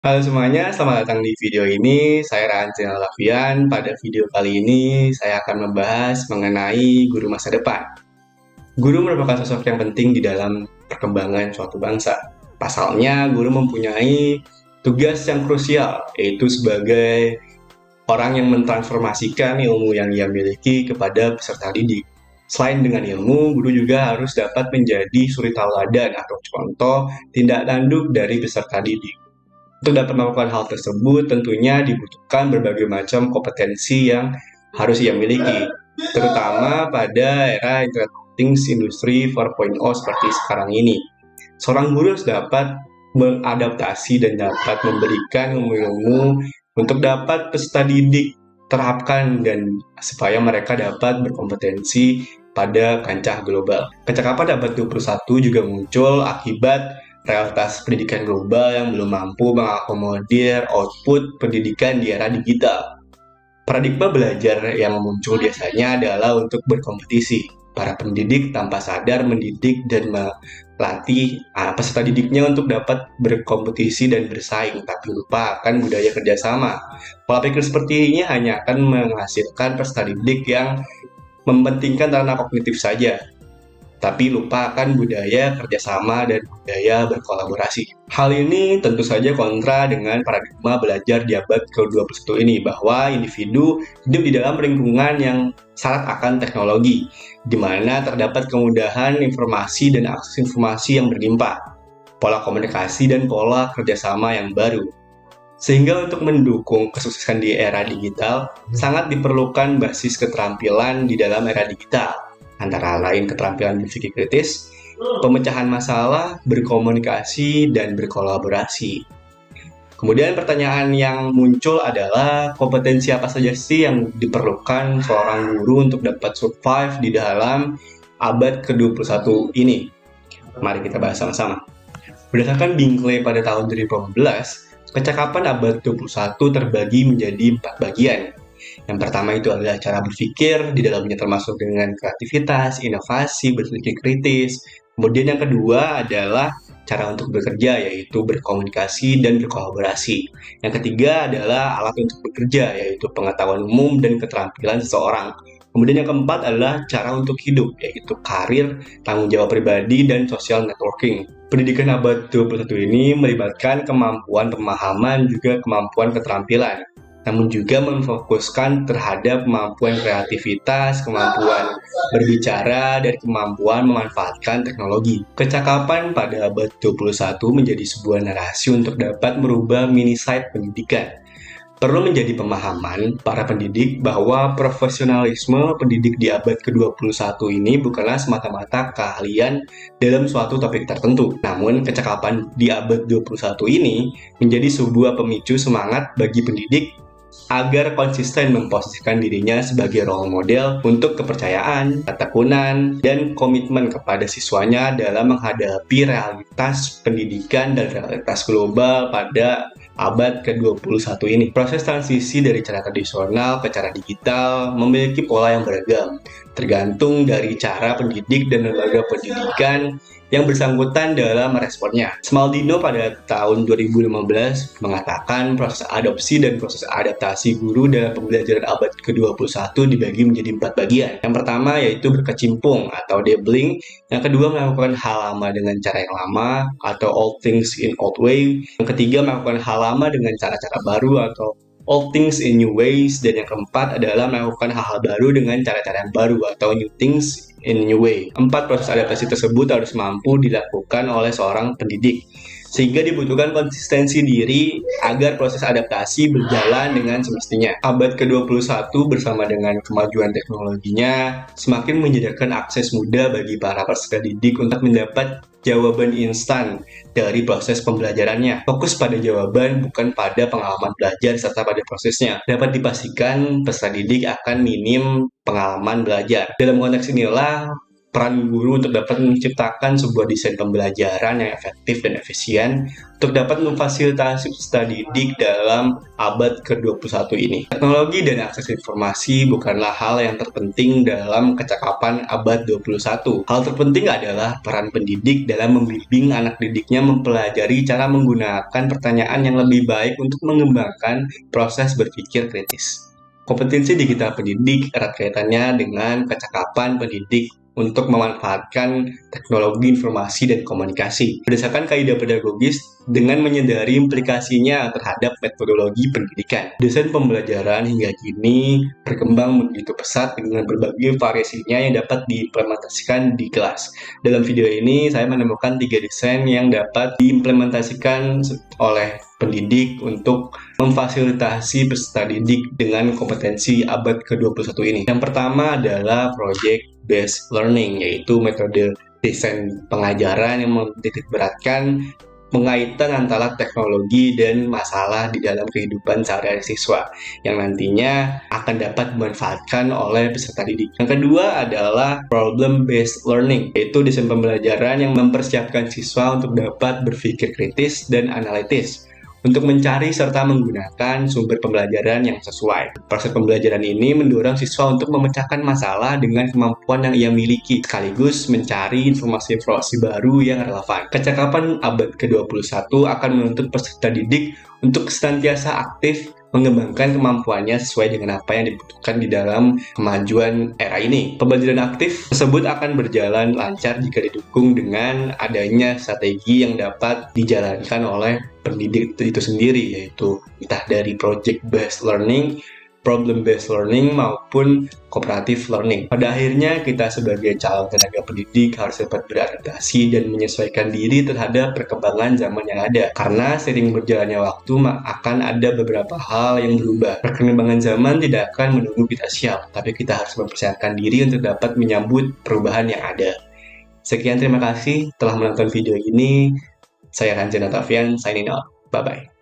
Halo semuanya, selamat datang di video ini. Saya Ranjen Lafian. Pada video kali ini, saya akan membahas mengenai guru masa depan. Guru merupakan sosok yang penting di dalam perkembangan suatu bangsa. Pasalnya, guru mempunyai tugas yang krusial, yaitu sebagai orang yang mentransformasikan ilmu yang ia miliki kepada peserta didik. Selain dengan ilmu, guru juga harus dapat menjadi suri tauladan atau contoh tindak tanduk dari peserta didik. Untuk dapat melakukan hal tersebut, tentunya dibutuhkan berbagai macam kompetensi yang harus ia miliki, terutama pada era Internet of Things Industri 4.0 seperti sekarang ini. Seorang guru harus dapat mengadaptasi dan dapat memberikan ilmu-ilmu untuk dapat peserta didik terapkan dan supaya mereka dapat berkompetensi pada kancah global. Kecakapan abad 21 juga muncul akibat realitas pendidikan global yang belum mampu mengakomodir output pendidikan di era digital. Paradigma belajar yang muncul biasanya adalah untuk berkompetisi. Para pendidik tanpa sadar mendidik dan melatih peserta didiknya untuk dapat berkompetisi dan bersaing, tapi lupa akan budaya kerjasama. Pola pikir seperti ini hanya akan menghasilkan peserta didik yang mementingkan ranah kognitif saja, tapi lupa akan budaya kerjasama dan budaya berkolaborasi. Hal ini tentu saja kontra dengan paradigma belajar di abad ke-21 ini, bahwa individu hidup di dalam lingkungan yang syarat akan teknologi, di mana terdapat kemudahan informasi dan akses informasi yang berlimpah, pola komunikasi dan pola kerjasama yang baru. Sehingga untuk mendukung kesuksesan di era digital, sangat diperlukan basis keterampilan di dalam era digital, antara lain keterampilan berpikir kritis, pemecahan masalah, berkomunikasi, dan berkolaborasi. Kemudian pertanyaan yang muncul adalah kompetensi apa saja sih yang diperlukan seorang guru untuk dapat survive di dalam abad ke-21 ini? Mari kita bahas sama-sama. Berdasarkan Binkley pada tahun 2015, kecakapan abad 21 terbagi menjadi 4 bagian. Yang pertama itu adalah cara berpikir, di dalamnya termasuk dengan kreativitas, inovasi, berpikir kritis. Kemudian yang kedua adalah cara untuk bekerja, yaitu berkomunikasi dan berkolaborasi. Yang ketiga adalah alat untuk bekerja, yaitu pengetahuan umum dan keterampilan seseorang. Kemudian yang keempat adalah cara untuk hidup, yaitu karir, tanggung jawab pribadi, dan social networking. Pendidikan abad 21 ini melibatkan kemampuan pemahaman juga kemampuan keterampilan, namun juga memfokuskan terhadap kemampuan kreativitas, kemampuan berbicara, dan kemampuan memanfaatkan teknologi. Kecakapan pada abad 21 menjadi sebuah narasi untuk dapat merubah mini-site pendidikan. Perlu menjadi pemahaman para pendidik bahwa profesionalisme pendidik di abad ke-21 ini bukanlah semata-mata keahlian dalam suatu topik tertentu. Namun, kecakapan di abad 21 ini menjadi sebuah pemicu semangat bagi pendidik agar konsisten memposisikan dirinya sebagai role model untuk kepercayaan, ketekunan, dan komitmen kepada siswanya dalam menghadapi realitas pendidikan dan realitas global pada abad ke-21 ini. Proses transisi dari cara tradisional ke cara digital memiliki pola yang beragam, tergantung dari cara pendidik dan lembaga pendidikan yang bersangkutan dalam meresponnya. Smaldino pada tahun 2015 mengatakan proses adopsi dan proses adaptasi guru dalam pembelajaran abad ke-21 dibagi menjadi 4 bagian. Yang pertama yaitu berkecimpung atau dabbling, yang kedua melakukan hal lama dengan cara yang lama atau old things in old way, yang ketiga melakukan hal lama dengan cara-cara baru atau old things in new ways, dan yang keempat adalah melakukan hal-hal baru dengan cara-cara yang baru atau new things in new way. 4 proses adaptasi tersebut harus mampu dilakukan oleh seorang pendidik, sehingga dibutuhkan konsistensi diri agar proses adaptasi berjalan dengan semestinya. Abad ke-21 bersama dengan kemajuan teknologinya semakin menyediakan akses mudah bagi para peserta didik untuk mendapat jawaban instan dari proses pembelajarannya. Fokus pada jawaban bukan pada pengalaman belajar serta pada prosesnya. Dapat dipastikan peserta didik akan minim pengalaman belajar. Dalam konteks inilah peran guru untuk dapat menciptakan sebuah desain pembelajaran yang efektif dan efisien untuk dapat memfasilitasi peserta didik dalam abad ke-21 ini. Teknologi dan akses informasi bukanlah hal yang terpenting dalam kecakapan abad 21. Hal terpenting adalah peran pendidik dalam membimbing anak didiknya mempelajari cara menggunakan pertanyaan yang lebih baik untuk mengembangkan proses berpikir kritis. Kompetensi digital pendidik erat kaitannya dengan kecakapan pendidik untuk memanfaatkan teknologi informasi dan komunikasi berdasarkan kaidah pedagogis dengan menyadari implikasinya terhadap metodologi pendidikan. Desain pembelajaran hingga kini berkembang begitu pesat dengan berbagai variasinya yang dapat diimplementasikan di kelas. Dalam video ini saya menemukan 3 desain yang dapat diimplementasikan oleh pendidik untuk memfasilitasi peserta didik dengan kompetensi abad ke-21 ini. Yang pertama adalah project-based learning, yaitu metode desain pengajaran yang menitikberatkan pengaitan antara teknologi dan masalah di dalam kehidupan sehari-hari siswa yang nantinya akan dapat dimanfaatkan oleh peserta didik. Yang kedua adalah problem-based learning, yaitu desain pembelajaran yang mempersiapkan siswa untuk dapat berpikir kritis dan analitis untuk mencari serta menggunakan sumber pembelajaran yang sesuai. Proses pembelajaran ini mendorong siswa untuk memecahkan masalah dengan kemampuan yang ia miliki, sekaligus mencari informasi-informasi baru yang relevan. Kecakapan abad ke-21 akan menuntut peserta didik untuk senantiasa aktif mengembangkan kemampuannya sesuai dengan apa yang dibutuhkan di dalam kemajuan era ini. Pembelajaran aktif tersebut akan berjalan lancar jika didukung dengan adanya strategi yang dapat dijalankan oleh pendidik itu sendiri, yaitu entah dari project-based learning, problem-based learning, maupun cooperative learning. Pada akhirnya, kita sebagai calon tenaga pendidik harus dapat beradaptasi dan menyesuaikan diri terhadap perkembangan zaman yang ada. Karena seiring berjalannya waktu, akan ada beberapa hal yang berubah. Perkembangan zaman tidak akan menunggu kita siap, tapi kita harus mempersiapkan diri untuk dapat menyambut perubahan yang ada. Sekian, terima kasih telah menonton video ini. Saya Ranjen Otavian, signing out. Bye-bye.